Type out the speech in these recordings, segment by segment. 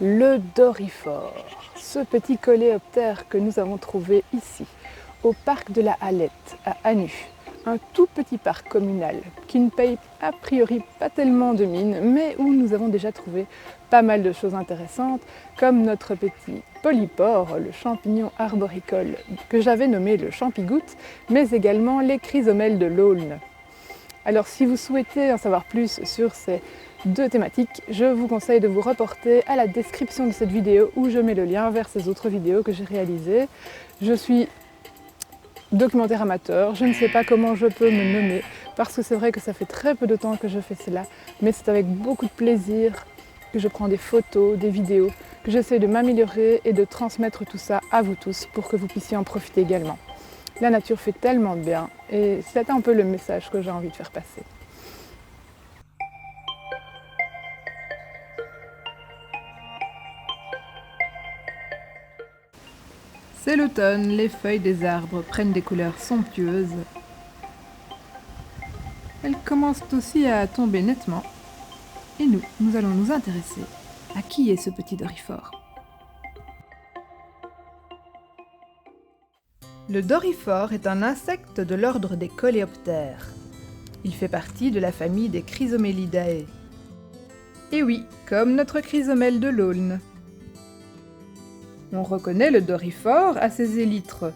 le doryphore, ce petit coléoptère que nous avons trouvé ici, au parc de la Halette, à Anu. Un tout petit parc communal qui ne paye a priori pas tellement de mine, mais où nous avons déjà trouvé pas mal de choses intéressantes, comme notre petit polypore, le champignon arboricole que j'avais nommé le champigoutte, mais également les chrysomèles de l'Aulne. Alors si vous souhaitez en savoir plus sur ces deux thématiques, je vous conseille de vous reporter à la description de cette vidéo où je mets le lien vers ces autres vidéos que j'ai réalisées. Je suis documentaire amateur, je ne sais pas comment je peux me nommer parce que c'est vrai que ça fait très peu de temps que je fais cela, mais c'est avec beaucoup de plaisir que je prends des photos, des vidéos, que j'essaie de m'améliorer et de transmettre tout ça à vous tous pour que vous puissiez en profiter également. La nature fait tellement de bien et c'est un peu le message que j'ai envie de faire passer. C'est l'automne, les feuilles des arbres prennent des couleurs somptueuses. Elles commencent aussi à tomber nettement. Et nous allons nous intéresser à qui est ce petit doryphore. Le doryphore est un insecte de l'ordre des coléoptères. Il fait partie de la famille des Chrysomélidae. Et oui, comme notre chrysomèle de l'Aulne. On reconnaît le doryphore à ses élytres,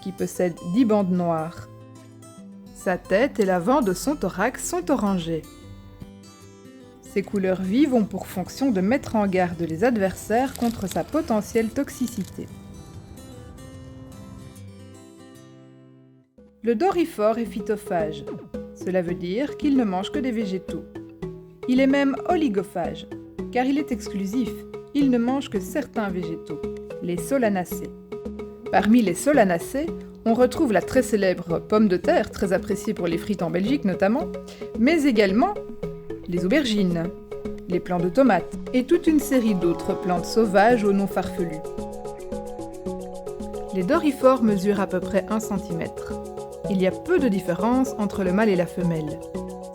qui possèdent 10 bandes noires. Sa tête et l'avant de son thorax sont orangés. Ces couleurs vives ont pour fonction de mettre en garde les adversaires contre sa potentielle toxicité. Le doryphore est phytophage. Cela veut dire qu'il ne mange que des végétaux. Il est même oligophage, car il est exclusif. Il ne mange que certains végétaux, les solanacées. Parmi les solanacées, on retrouve la très célèbre pomme de terre, très appréciée pour les frites en Belgique notamment, mais également les aubergines, les plants de tomates et toute une série d'autres plantes sauvages aux noms farfelus. Les doryphores mesurent à peu près 1 cm. Il y a peu de différence entre le mâle et la femelle.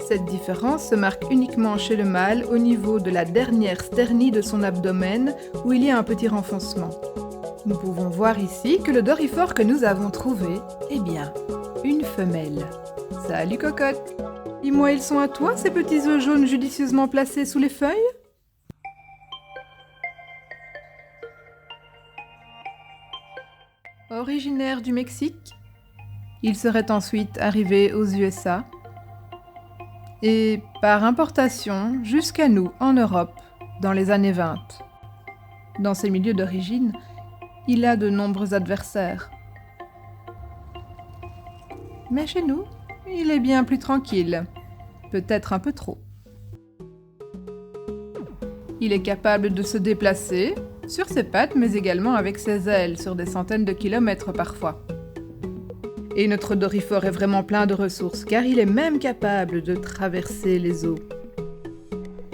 Cette différence se marque uniquement chez le mâle au niveau de la dernière sternie de son abdomen où il y a un petit renfoncement. Nous pouvons voir ici que le doryphore que nous avons trouvé est bien une femelle. Salut cocotte! Dis-moi, ils sont à toi ces petits œufs jaunes judicieusement placés sous les feuilles? Originaire du Mexique, il serait ensuite arrivé aux USA et par importation jusqu'à nous en Europe dans les années 20. Dans ses milieux d'origine, il a de nombreux adversaires. Mais chez nous, il est bien plus tranquille, peut-être un peu trop. Il est capable de se déplacer sur ses pattes mais également avec ses ailes sur des centaines de kilomètres parfois. Et notre doryphore est vraiment plein de ressources, car il est même capable de traverser les eaux.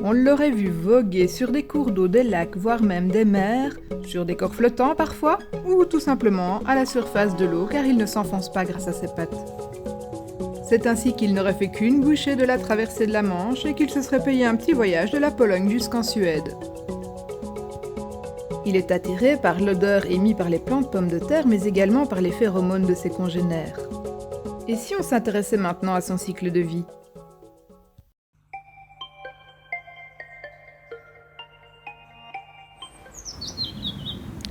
On l'aurait vu voguer sur des cours d'eau, des lacs, voire même des mers, sur des corps flottants parfois, ou tout simplement à la surface de l'eau, car il ne s'enfonce pas grâce à ses pattes. C'est ainsi qu'il n'aurait fait qu'une bouchée de la traversée de la Manche et qu'il se serait payé un petit voyage de la Pologne jusqu'en Suède. Il est attiré par l'odeur émise par les plantes pommes de terre, mais également par les phéromones de ses congénères. Et si on s'intéressait maintenant à son cycle de vie?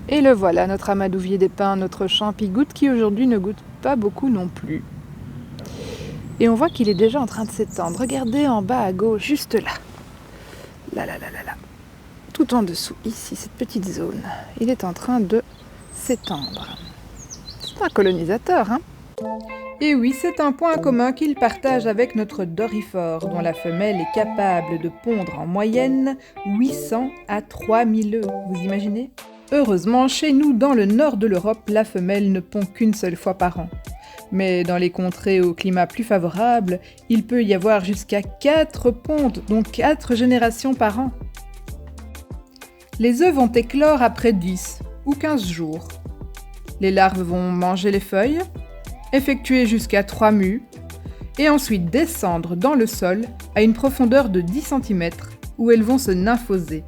Et le voilà, notre amadouvier des pins, notre champigoutte qui aujourd'hui ne goûte pas beaucoup non plus. Et on voit qu'il est déjà en train de s'étendre. Regardez en bas à gauche, juste là. Là. Tout en dessous, ici, cette petite zone. Il est en train de s'étendre. C'est un colonisateur, hein? Et oui, c'est un point commun qu'il partage avec notre doryphore, dont la femelle est capable de pondre en moyenne 800 à 3000 œufs. Vous imaginez? Heureusement, chez nous, dans le nord de l'Europe, la femelle ne pond qu'une seule fois par an. Mais dans les contrées au climat plus favorable, il peut y avoir jusqu'à 4 pontes, donc 4 générations par an. Les œufs vont éclore après 10 ou 15 jours. Les larves vont manger les feuilles, effectuer jusqu'à 3 mues, et ensuite descendre dans le sol à une profondeur de 10 cm où elles vont se nymphoser.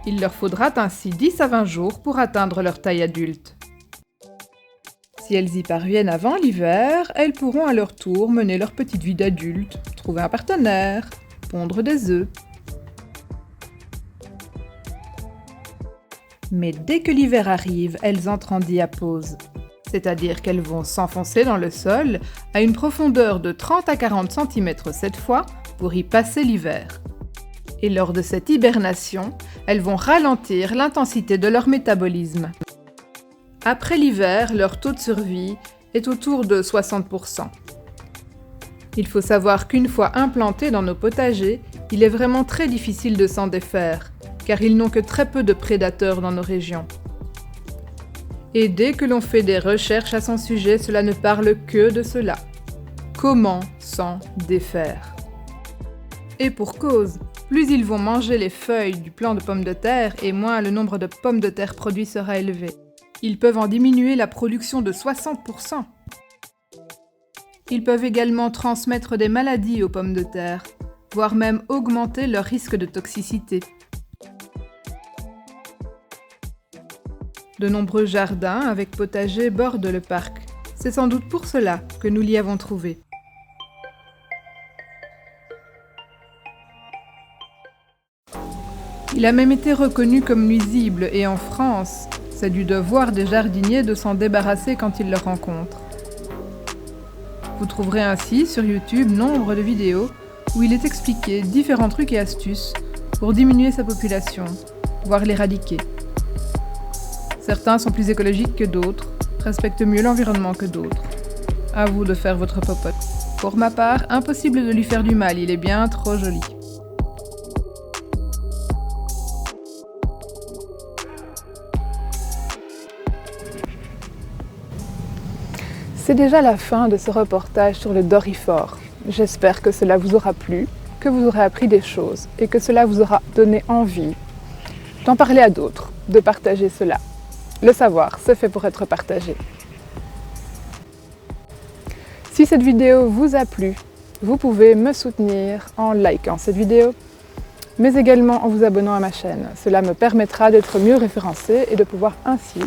Il leur faudra ainsi 10 à 20 jours pour atteindre leur taille adulte. Si elles y parviennent avant l'hiver, elles pourront à leur tour mener leur petite vie d'adulte, trouver un partenaire, pondre des œufs. Mais dès que l'hiver arrive, elles entrent en diapause. C'est-à-dire qu'elles vont s'enfoncer dans le sol à une profondeur de 30 à 40 cm cette fois pour y passer l'hiver. Et lors de cette hibernation, elles vont ralentir l'intensité de leur métabolisme. Après l'hiver, leur taux de survie est autour de 60%. Il faut savoir qu'une fois implantés dans nos potagers, il est vraiment très difficile de s'en défaire, car ils n'ont que très peu de prédateurs dans nos régions. Et dès que l'on fait des recherches à son sujet, cela ne parle que de cela. Comment s'en défaire? Et pour cause, plus ils vont manger les feuilles du plant de pommes de terre et moins le nombre de pommes de terre produits sera élevé. Ils peuvent en diminuer la production de 60%. Ils peuvent également transmettre des maladies aux pommes de terre, voire même augmenter leur risque de toxicité. De nombreux jardins avec potagers bordent le parc. C'est sans doute pour cela que nous l'y avons trouvé. Il a même été reconnu comme nuisible et en France, c'est du devoir des jardiniers de s'en débarrasser quand ils le rencontrent. Vous trouverez ainsi sur YouTube nombre de vidéos où il est expliqué différents trucs et astuces pour diminuer sa population, voire l'éradiquer. Certains sont plus écologiques que d'autres, respectent mieux l'environnement que d'autres. À vous de faire votre popote. Pour ma part, impossible de lui faire du mal, il est bien trop joli. C'est déjà la fin de ce reportage sur le Doryphore. J'espère que cela vous aura plu, que vous aurez appris des choses et que cela vous aura donné envie d'en parler à d'autres, de partager cela. Le savoir, c'est fait pour être partagé. Si cette vidéo vous a plu, vous pouvez me soutenir en likant cette vidéo, mais également en vous abonnant à ma chaîne. Cela me permettra d'être mieux référencé et de pouvoir ainsi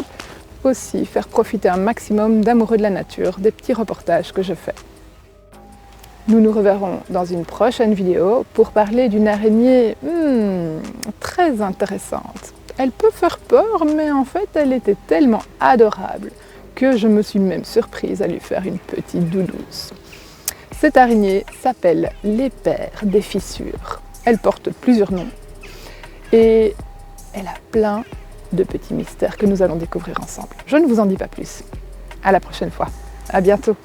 aussi faire profiter un maximum d'amoureux de la nature des petits reportages que je fais. Nous nous reverrons dans une prochaine vidéo pour parler d'une araignée très intéressante. Elle peut faire peur, mais en fait elle était tellement adorable que je me suis même surprise à lui faire une petite doulousse. Cette araignée s'appelle l'épère des fissures. Elle porte plusieurs noms et elle a plein de petits mystères que nous allons découvrir ensemble. Je ne vous en dis pas plus. À la prochaine fois. À bientôt.